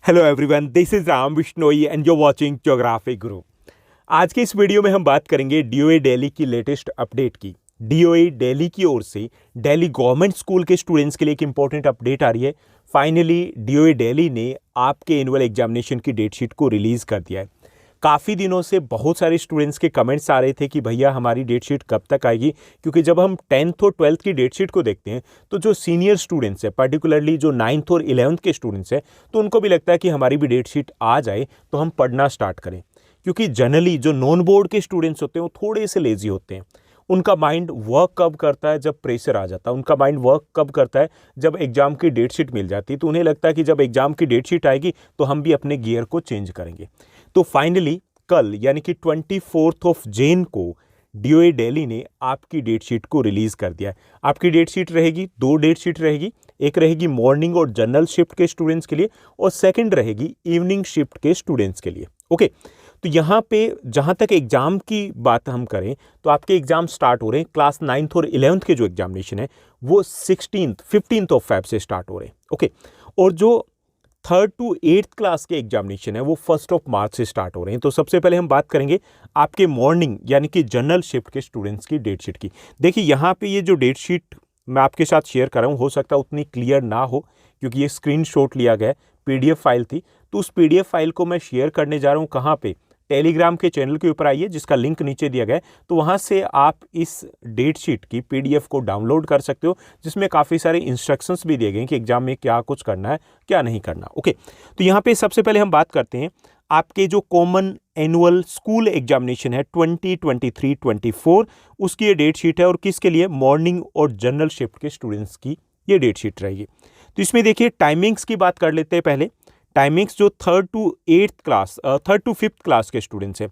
Hello everyone, this is Ram Bishnoi and you watching geography गुरु। आज के इस वीडियो में हम बात करेंगे डीओए दिल्ली की लेटेस्ट अपडेट की। डीओए दिल्ली की ओर से दिल्ली गवर्नमेंट स्कूल के स्टूडेंट्स के लिए एक इंपॉर्टेंट अपडेट आ रही है। फाइनली डीओए दिल्ली ने आपके एनुअल एग्जामिनेशन की डेट शीट को रिलीज कर दिया है। काफ़ी दिनों से बहुत सारे स्टूडेंट्स के कमेंट्स आ रहे थे कि भैया हमारी डेट शीट कब तक आएगी, क्योंकि जब हम 10th और 12th की डेट शीट को देखते हैं तो जो सीनियर स्टूडेंट्स हैं, पर्टिकुलरली जो 9th और 11th के स्टूडेंट्स हैं, तो उनको भी लगता है कि हमारी भी डेट शीट आ जाए तो हम पढ़ना स्टार्ट करें। क्योंकि जनरली जो नॉन बोर्ड के स्टूडेंट्स होते हैं वो थोड़े से लेजी होते हैं। उनका माइंड वर्क कब करता है जब प्रेशर आ जाता है, उनका माइंड वर्क कब करता है जब एग्जाम की डेट शीट मिल जाती है। तो उन्हें लगता है कि जब एग्जाम की डेट शीट आएगी तो हम भी अपने गियर को चेंज करेंगे। तो फाइनली कल यानी कि 24 ऑफ जैन को डीओए दिल्ली ने आपकी डेट शीट को रिलीज कर दिया है। आपकी डेट शीट रहेगी, दो डेट शीट रहेगी। एक रहेगी मॉर्निंग और जनरल शिफ्ट के स्टूडेंट्स के लिए और सेकंड रहेगी इवनिंग शिफ्ट के स्टूडेंट्स के लिए। ओके, तो यहाँ पे जहाँ तक एग्जाम की बात हम करें तो आपके एग्जाम स्टार्ट हो रहे हैं। क्लास 9th और 11th के जो एग्जामिनेशन है वो 15th ऑफ फेब से स्टार्ट हो रहे हैं। ओके, और जो 3rd to 8th क्लास के एग्जामिनेशन है वो 1 मार्च से स्टार्ट हो रहे हैं। तो सबसे पहले हम बात करेंगे आपके मॉर्निंग यानी कि जनरल शिफ्ट के स्टूडेंट्स की डेट शीट की। देखिए यहाँ पे ये जो डेट शीट मैं आपके साथ शेयर कर रहा हूँ, हो सकता है उतनी क्लियर ना हो क्योंकि ये स्क्रीनशॉट लिया गया है, पीडीएफ फाइल थी। तो उस पीडीएफ फाइल को मैं शेयर करने जा रहा हूँ कहाँ पे, टेलीग्राम के चैनल के ऊपर आइए जिसका लिंक नीचे दिया गया है। तो वहाँ से आप इस डेट शीट की पीडीएफ को डाउनलोड कर सकते हो, जिसमें काफ़ी सारे इंस्ट्रक्शंस भी दिए गए हैं कि एग्जाम में क्या कुछ करना है क्या नहीं करना। ओके, तो यहाँ पे सबसे पहले हम बात करते हैं आपके जो कॉमन एनुअल स्कूल एग्जामिनेशन है 2023-24, उसकी ये डेट शीट है और किसके लिए, मॉर्निंग और जनरल शिफ्ट के स्टूडेंट्स की ये डेट शीट रहेगी। तो इसमें देखिए टाइमिंग्स की बात कर लेते हैं पहले। टाइमिंग्स जो 3rd to 8th class 3rd to 5th class के स्टूडेंट्स हैं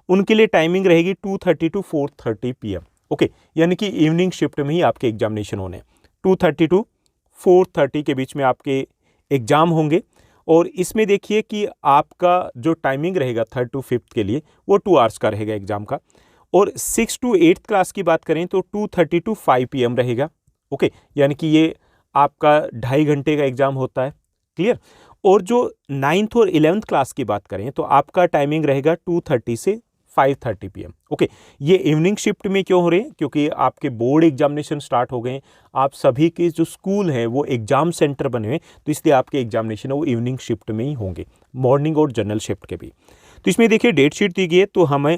उनके लिए टाइमिंग रहेगी 2:30 to 4:30 PM। ओके, यानी कि इवनिंग शिफ्ट में ही आपके एग्जामिनेशन होने हैं। 2:30 to 4:30 के बीच में आपके एग्जाम होंगे। और इसमें देखिए कि आपका जो टाइमिंग रहेगा 3rd to 5th के लिए वो 2 आवर्स का रहेगा एग्जाम का। और 6th to 8th क्लास की बात करें तो 2:30 to 5 PM रहेगा। ओके, यानी कि ये आपका 2.5 घंटे का एग्जाम होता है। क्लियर। और जो 9th और 11th क्लास की बात करें तो आपका टाइमिंग रहेगा 2:30 से 5:30 PM। ओके, ये इवनिंग शिफ्ट में क्यों हो रहे हैं, क्योंकि आपके बोर्ड एग्जामिनेशन स्टार्ट हो गए हैं, आप सभी के जो स्कूल हैं वो एग्जाम सेंटर बने हुए हैं, तो इसलिए आपके एग्जामिनेशन है वो इवनिंग शिफ्ट में ही होंगे, मॉर्निंग और जनरल शिफ्ट के भी। तो इसमें देखिए डेट शीट दी गई है, तो हमें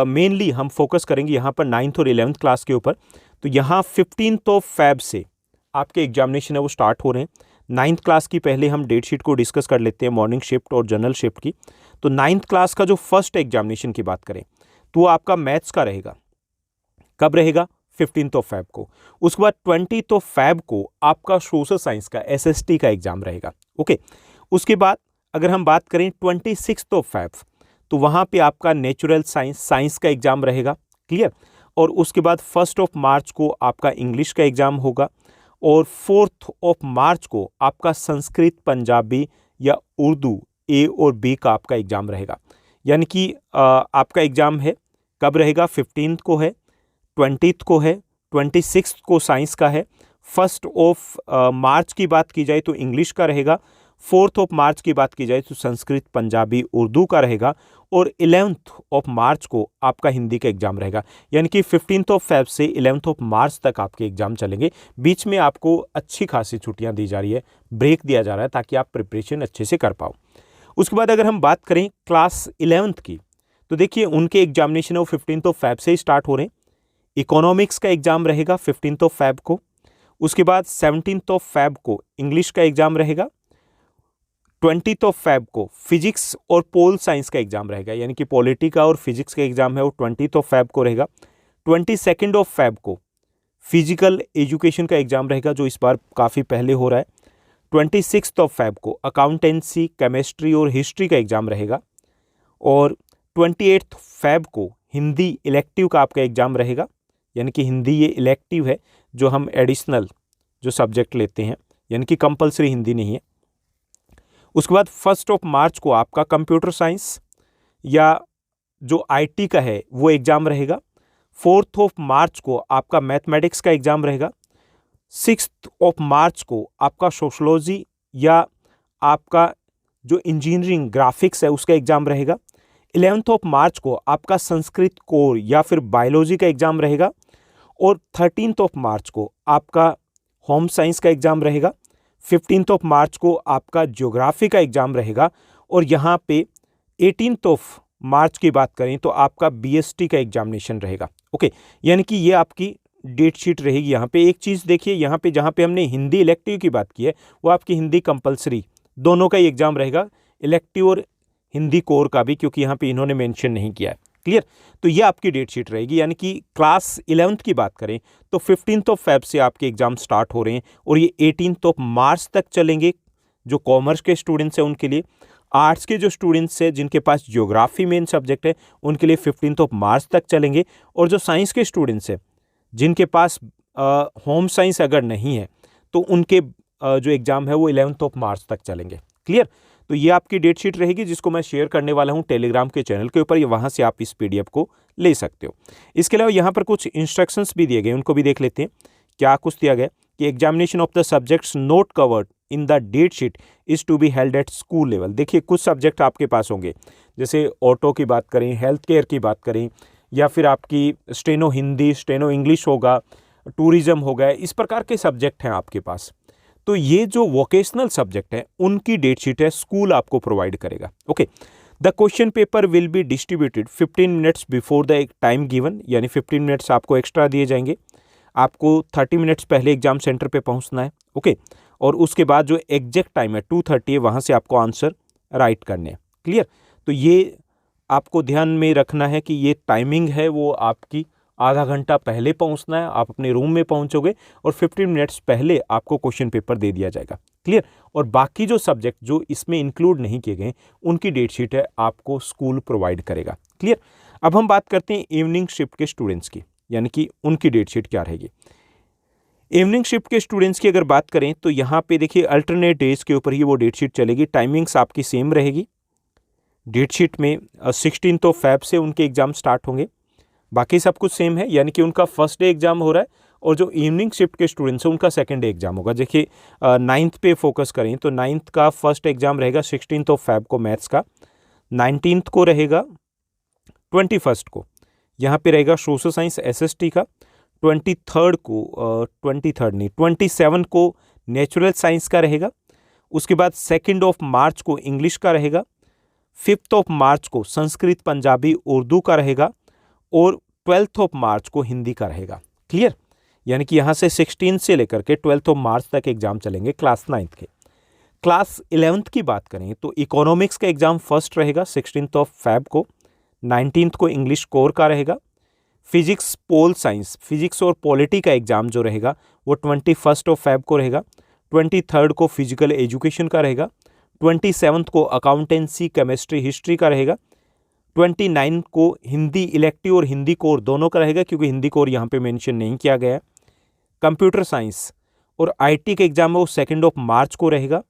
मेनली हम फोकस करेंगे यहाँ पर 9th और 11th क्लास के ऊपर। तो यहाँ 15th ऑफ फेब से आपके एग्जामिनेशन है वो स्टार्ट हो रहे हैं। 9th क्लास की पहले हम डेट शीट को डिस्कस कर लेते हैं, मॉर्निंग शिफ्ट और जनरल शिफ्ट की। तो 9th क्लास का जो फर्स्ट एग्जामिनेशन की बात करें तो वो आपका मैथ्स का रहेगा। कब रहेगा, 15th ऑफ फेब को। उसके बाद 20th ऑफ फेब को आपका सोशल साइंस का एसएसटी का एग्जाम रहेगा। ओके, उसके बाद अगर हम बात करें 26th ऑफ फेब तो वहाँ पे आपका नेचुरल साइंस का एग्जाम रहेगा। क्लियर। और उसके बाद 1 मार्च को आपका इंग्लिश का एग्जाम होगा और 4 मार्च को आपका संस्कृत, पंजाबी या उर्दू ए और बी का आपका एग्जाम रहेगा। यानी कि आपका एग्जाम है कब रहेगा, 15th को है, 20th को है, 26th को साइंस का है। 1 मार्च की बात की जाए तो इंग्लिश का रहेगा। 4 मार्च की बात की जाए तो संस्कृत, पंजाबी, उर्दू का रहेगा। और 11 मार्च को आपका हिंदी का एग्जाम रहेगा। यानी कि 15 फेब से 11 मार्च तक आपके एग्जाम चलेंगे। बीच में आपको अच्छी खासी छुट्टियां दी जा रही है, ब्रेक दिया जा रहा है ताकि आप प्रिपरेशन अच्छे से कर पाओ। उसके बाद अगर हम बात करें क्लास 11th की तो देखिए उनके एग्जामिनेशन है वो 15 फेब से ही स्टार्ट हो रहे हैं। इकोनॉमिक्स का एग्जाम रहेगा 15 फेब को। उसके बाद 17 फेब को इंग्लिश का एग्जाम रहेगा। 20 फेब को फिजिक्स और पोल साइंस का एग्जाम रहेगा, यानी कि पॉलिटी का और फिजिक्स का एग्जाम है वो 20 फेब को रहेगा। 22 फेब को फिजिकल एजुकेशन का एग्जाम रहेगा जो इस बार काफ़ी पहले हो रहा है। 26 फेब को अकाउंटेंसी, केमिस्ट्री और हिस्ट्री का एग्जाम रहेगा। और 28 फेब को हिंदी इलेक्टिव का आपका एग्जाम रहेगा, यानी कि हिंदी ये इलेक्टिव है जो हम एडिशनल जो सब्जेक्ट लेते हैं, यानी कि कंपलसरी हिंदी नहीं है। उसके बाद 1 मार्च को आपका कंप्यूटर साइंस या जो आईटी का है वो एग्ज़ाम रहेगा। 4 मार्च को आपका मैथमेटिक्स का एग्ज़ाम रहेगा। 6 मार्च को आपका सोशलॉजी या आपका जो इंजीनियरिंग ग्राफिक्स है उसका एग्जाम रहेगा। 11 ऑफ मार्च को आपका संस्कृत कोर या फिर बायोलॉजी का एग्जाम रहेगा। और 13 ऑफ मार्च को आपका होम साइंस का एग्जाम रहेगा। 15 ऑफ मार्च को आपका ज्योग्राफी का एग्जाम रहेगा। और यहाँ पे 18 ऑफ मार्च की बात करें तो आपका बीएसटी का एग्जामिनेशन रहेगा। ओके, यानी कि ये आपकी डेट शीट रहेगी। यहाँ पे एक चीज़ देखिए, यहाँ पे जहाँ पे हमने हिंदी इलेक्टिव की बात की है वो आपकी हिंदी कंपलसरी दोनों का ही एग्जाम रहेगा, इलेक्टिव और हिंदी कोर का भी, क्योंकि यहाँ पे इन्होंने मेंशन नहीं किया है। क्लियर? तो ये आपकी डेट शीट रहेगी। यानी कि क्लास 11th की बात करें तो 15 ऑफ फेब से आपके एग्जाम स्टार्ट हो रहे हैं और ये 18 ऑफ मार्च तक चलेंगे। जो कॉमर्स के स्टूडेंट्स हैं उनके लिए, आर्ट्स के जो स्टूडेंट्स हैं जिनके पास ज्योग्राफी मेन सब्जेक्ट है उनके लिए 15 ऑफ मार्च तक चलेंगे। और जो साइंस के स्टूडेंट्स हैं जिनके पास होम साइंस अगर नहीं है तो उनके जो एग्ज़ाम है वो 11 ऑफ मार्च तक चलेंगे। क्लियर? तो ये आपकी डेट शीट रहेगी जिसको मैं शेयर करने वाला हूँ टेलीग्राम के चैनल के ऊपर। ये वहाँ से आप इस पीडीएफ को ले सकते हो। इसके अलावा यहाँ पर कुछ इंस्ट्रक्शंस भी दिए गए, उनको भी देख लेते हैं। क्या कुछ दिया गया कि examination of the subjects not covered in the date sheet is to be held at school level. देखिए कुछ सब्जेक्ट आपके पास होंगे, जैसे ऑटो की बात करें, हेल्थ केयर की बात करें, या फिर आपकी स्टेनो हिंदी, स्टेनो इंग्लिश होगा, टूरिज़्म हो गया, इस प्रकार के सब्जेक्ट हैं आपके पास। तो ये जो वोकेशनल सब्जेक्ट है उनकी डेट शीट है स्कूल आपको प्रोवाइड करेगा। Okay, the question paper will be distributed 15 minutes before the time given, यानी 15 मिनट्स आपको एक्स्ट्रा दिए जाएंगे। आपको 30 मिनट्स पहले एग्जाम सेंटर पे पहुंचना है। ओके, और उसके बाद जो एग्जैक्ट टाइम है 2:30 है, वहाँ से आपको आंसर राइट करने हैं। क्लियर? तो ये आपको ध्यान में रखना है कि ये टाइमिंग है वो आपकी आधा घंटा पहले पहुंचना है। आप अपने रूम में पहुंचोगे और 15 मिनट्स पहले आपको क्वेश्चन पेपर दे दिया जाएगा। क्लियर? और बाकी जो सब्जेक्ट जो इसमें इंक्लूड नहीं किए गए उनकी डेट शीट है आपको स्कूल प्रोवाइड करेगा। क्लियर? अब हम बात करते हैं इवनिंग शिफ्ट के स्टूडेंट्स की, यानी कि उनकी डेट शीट क्या रहेगी। इवनिंग शिफ्ट के स्टूडेंट्स की अगर बात करें तो यहाँ पे देखिए अल्टरनेट डेज के ऊपर ही वो डेट शीट चलेगी। टाइमिंग्स आपकी सेम रहेगी। डेट शीट में 16 ऑफ फेब से उनके एग्ज़ाम स्टार्ट होंगे, बाकी सब कुछ सेम है। यानी कि उनका फर्स्ट डे एग्जाम हो रहा है और जो इवनिंग शिफ्ट के स्टूडेंट्स हैं उनका सेकंड डे एग्जाम होगा। देखिए 9th पे फोकस करें तो 9th का फर्स्ट एग्जाम रहेगा 16 ऑफ फेब को मैथ्स का, 19th को रहेगा 21st को यहाँ पे रहेगा सोशल साइंस SST का, 23rd को 27 को नेचुरल साइंस का रहेगा। उसके बाद 2 ऑफ मार्च को इंग्लिश का रहेगा, 5 ऑफ मार्च को संस्कृत पंजाबी उर्दू का रहेगा और 12 ऑफ मार्च को हिंदी का रहेगा। क्लियर? यानी कि यहाँ से 16 से लेकर के 12 ऑफ मार्च तक एग्जाम चलेंगे क्लास 9th के। क्लास 11th की बात करें तो इकोनॉमिक्स का एग्जाम फर्स्ट रहेगा 16 ऑफ फेब को, 19th को इंग्लिश कोर का रहेगा। फिजिक्स पोल साइंस, फिजिक्स और पॉलिटी का एग्जाम जो रहेगा वो 21 ऑफ फेब को रहेगा, 23rd को फिजिकल एजुकेशन का रहेगा, 27th को अकाउंटेंसी केमिस्ट्री हिस्ट्री का रहेगा, 29 को हिंदी इलेक्टिव और हिंदी कोर दोनों का रहेगा, क्योंकि हिंदी कोर यहाँ पे मेंशन नहीं किया गया है। कंप्यूटर साइंस और आईटी का एग्जाम है वो 2 ऑफ मार्च को रहेगा।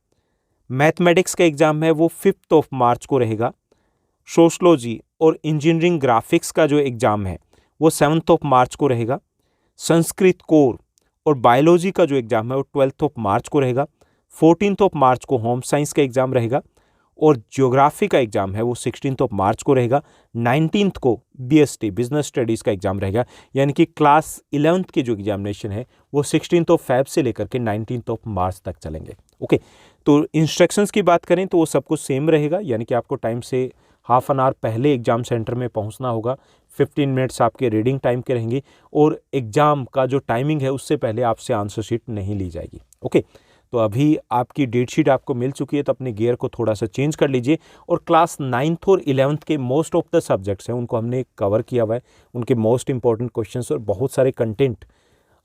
मैथमेटिक्स का एग्जाम है वो 5 ऑफ मार्च को रहेगा। सोशलॉजी और इंजीनियरिंग ग्राफिक्स का जो एग्जाम है वो 7 ऑफ मार्च को रहेगा। संस्कृत कोर और बायोलॉजी का जो एग्जाम है वो 12 ऑफ मार्च को रहेगा। 14 ऑफ मार्च को होम साइंस का एग्जाम रहेगा और ज्योग्राफी का एग्जाम है वो 16 ऑफ मार्च को रहेगा। 19th को BST बिजनेस स्टडीज़ का एग्जाम रहेगा। यानी कि क्लास 11th के जो एग्जामिनेशन है वो 16 ऑफ फेब से लेकर के 19 ऑफ मार्च तक चलेंगे। ओके, तो इंस्ट्रक्शंस की बात करें तो वो सब कुछ सेम रहेगा। यानी कि आपको टाइम से हाफ एन आवर पहले एग्जाम सेंटर में पहुंचना होगा। 15 मिनट्स आपके रीडिंग टाइम के रहेंगे और एग्जाम का जो टाइमिंग है उससे पहले आपसे आंसर शीट नहीं ली जाएगी। ओके, तो अभी आपकी डेट शीट आपको मिल चुकी है, तो अपने गियर को थोड़ा सा चेंज कर लीजिए। और क्लास 9th और 11th के मोस्ट ऑफ द सब्जेक्ट्स हैं उनको हमने कवर किया हुआ है, उनके मोस्ट इंपॉर्टेंट क्वेश्चंस और बहुत सारे कंटेंट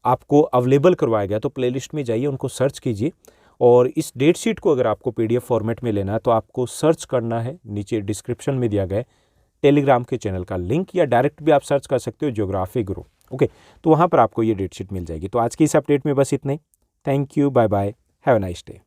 आपको अवेलेबल करवाया गया। तो प्लेलिस्ट में जाइए, उनको सर्च कीजिए। और इस डेट शीट को अगर आपको PDF फॉर्मेट में लेना है तो आपको सर्च करना है, नीचे डिस्क्रिप्शन में दिया गया टेलीग्राम के चैनल का लिंक, या डायरेक्ट भी आप सर्च कर सकते हो ज्योग्राफी गुरु। ओके, तो वहाँ पर आपको ये डेट शीट मिल जाएगी। तो आज की इस अपडेट में बस इतना ही। Thank you, bye bye, have a nice day.